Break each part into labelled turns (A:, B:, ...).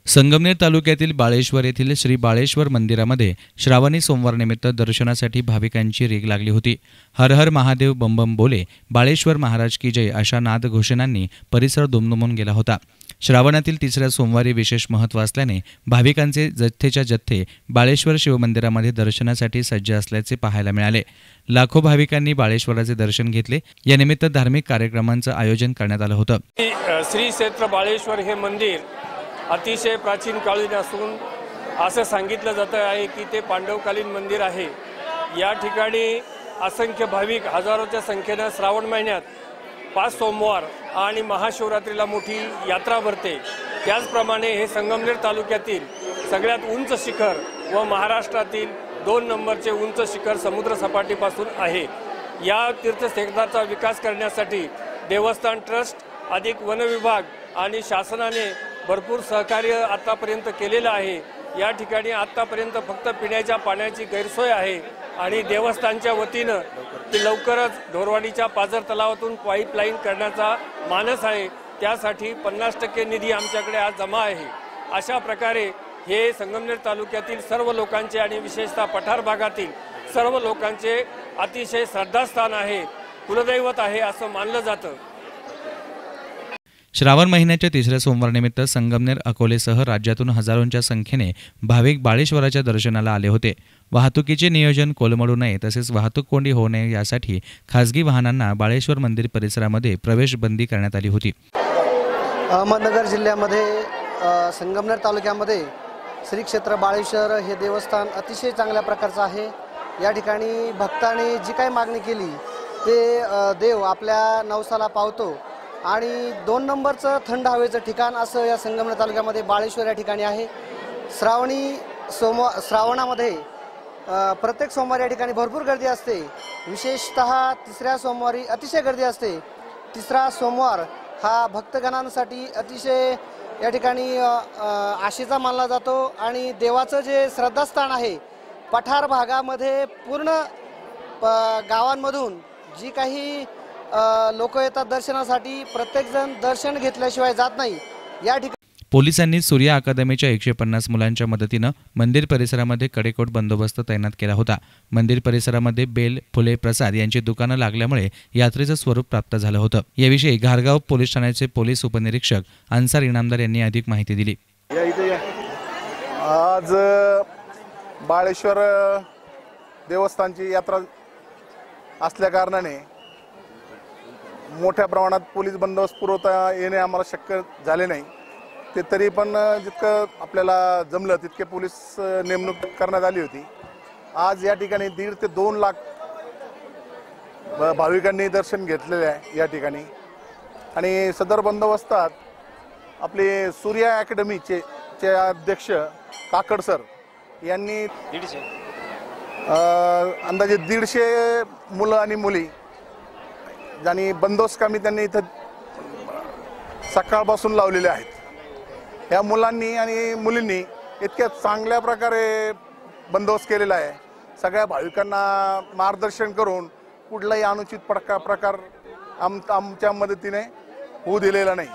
A: संगमनेर तालुक्यातील बाळेश्वर येथील श्री बाळेश्वर मंदिरामध्ये श्रावणी सोमवारनिमित्त दर्शनासाठी भाविकांची रीघ लागली होती। हर हर महादेव बम बम बोले, बाळेश्वर महाराज की जय अशा नाद घोषणांनी परिसर दुमदुमून गेला होता। श्रावणातील तिसऱ्या सोमवारी विशेष महत्त्व असल्याने भाविकांचे जथ्थेच्या जथ्थे बाळेश्वर शिवमंदिरामध्ये दर्शनासाठी सज्ज असल्याचे पाहायला मिळाले। लाखो भाविकांनी बाळेश्वराचे दर्शन घेतले। या निमित्त धार्मिक कार्यक्रमांचं आयोजन करण्यात आलं होतं।
B: श्री क्षेत्र बाळेश्वर हे मंदिर अतिशय प्राचीन कालीन असून असं सांगितलं जातं आहे की ते पांडवकालीन मंदिर आहे। या ठिकाणी असंख्य भाविक हजारोच्या संख्येने श्रावण महिन्यात 5 सोमवार आणि महाशिवरात्रीला मोठी यात्रा भरते। त्याचप्रमाणे हे संगमनेर तालुक्यातील सगळ्यात उंच शिखर व महाराष्ट्रातील 2 नंबरचे उंच शिखर समुद्र सपाटीपासून आहे। या तीर्थक्षेत्राचा विकास करण्यासाठी देवस्थान ट्रस्ट अधिक वन विभाग आणि शासनाने भरपूर सहकार्य आतापर्यंत केलेलं आहे। या ठिकाणी आतापर्यंत फक्त पिण्याच्या पाण्याची गैरसोय आहे आणि देवस्थानच्या वतीनं ते लवकरच ढोरवाडीच्या पाझर तलावातून पाईपलाईन करण्याचा मानस आहे। त्यासाठी 50% निधी आमच्याकडे आज जमा आहे। अशा प्रकारे हे संगमनेर तालुक्यातील सर्व लोकांचे आणि विशेषतः पठार भागातील सर्व लोकांचे अतिशय श्रद्धास्थान आहे, कुलदैवत आहे असं मानलं जातं।
A: श्रावण महिन्याच्या तिसऱ्या सोमवारनिमित्त संगमनेर अकोलेसह राज्यातून हजारोंच्या संख्येने भाविक बाळेश्वराच्या दर्शनाला आले होते। वाहतुकीचे नियोजन कोलमडू नये तसेच वाहतूक कोंडी होऊ नये यासाठी खासगी वाहनांना बाळेश्वर मंदिर परिसरामध्ये प्रवेश बंदी करण्यात आली होती।
C: अहमदनगर जिल्ह्यामध्ये संगमनेर तालुक्यामध्ये श्री क्षेत्र बाळेश्वर हे देवस्थान अतिशय चांगल्या प्रकारचं आहे। या ठिकाणी भक्तांनी जी काही मागणी केली ते देव आपल्या नवसाला पावतो आणि 2 नंबरचं थंड हवेचं ठिकाण असं या संगमनेर तालुक्यामध्ये बाळेश्वर या ठिकाणी आहे। श्रावणामध्ये प्रत्येक सोमवारी या ठिकाणी भरपूर गर्दी असते। विशेषतः तिसऱ्या सोमवारी अतिशय गर्दी असते। तिसरा सोमवार हा भक्तगणांसाठी अतिशय या ठिकाणी आशेचा मानला जातो आणि देवाचं जे श्रद्धास्थान आहे पठार भागामध्ये पूर्ण गावांमधून जी काही लोक येतात दर्शनासाठी, प्रत्येकजण दर्शन घेतल्याशिवाय जात नाही। या ठिकाणी
A: पोलिसांनी सूर्या अकादमीच्या 150 मुलांच्या मदतीनं मंदिर परिसरामध्ये कडेकोट बंदोबस्त तैनात केला होता। मंदिर परिसरामध्ये बेल, फुले, प्रसाद यांची दुकानं लागल्यामुळे यात्रेचं स्वरूप प्राप्त झालं होतं। याविषयी घारगाव पोलीस ठाण्याचे पोलीस उपनिरीक्षक अन्सार इनामदार यांनी अधिक माहिती दिली।
D: आज बाळेश्वर देवस्थानची यात्रा असल्या कारणाने मोठ्या प्रमाणात पोलीस बंदोबस्त पुरवता येणे आम्हाला शक्य झाले नाही। ते तरी पण जितकं आपल्याला जमलं तितके पोलीस नेमणूक करण्यात आली होती। आज या ठिकाणी 1.5 ते 2 लाख भाविकांनी दर्शन घेतलेले आहे या ठिकाणी। आणि सदर बंदोबस्तात आपले सूर्या अकॅडमीचे अध्यक्ष काकड सर यांनी अंदाजे 150 मुलं आणि मुली आणि बंदोबस्त कामी त्यांनी इथं सकाळपासून लावलेले आहेत। या मुलांनी आणि मुलींनी इतक्या चांगल्या प्रकारे बंदोबस्त केलेला आहे। सगळ्या भाविकांना मार्गदर्शन करून कुठलाही अनुचित प्रकार आमच्या मदतीने होऊ दिलेला नाही।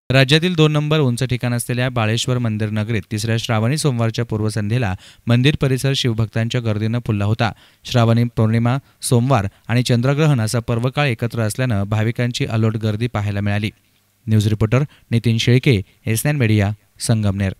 A: राज्यातील 2 नंबर उंच ठिकाण असलेल्या बाळेश्वर मंदिर नगरीत तिसऱ्या श्रावणी सोमवारच्या पूर्वसंध्येला मंदिर परिसर शिवभक्तांच्या गर्दीनं फुलला होता। श्रावणी पौर्णिमा, सोमवार आणि चंद्रग्रहण असा पर्वकाळ एकत्र असल्यानं भाविकांची अलोट गर्दी पाहायला मिळाली। News reporter Nitin Shelke, SN media, Sangamner.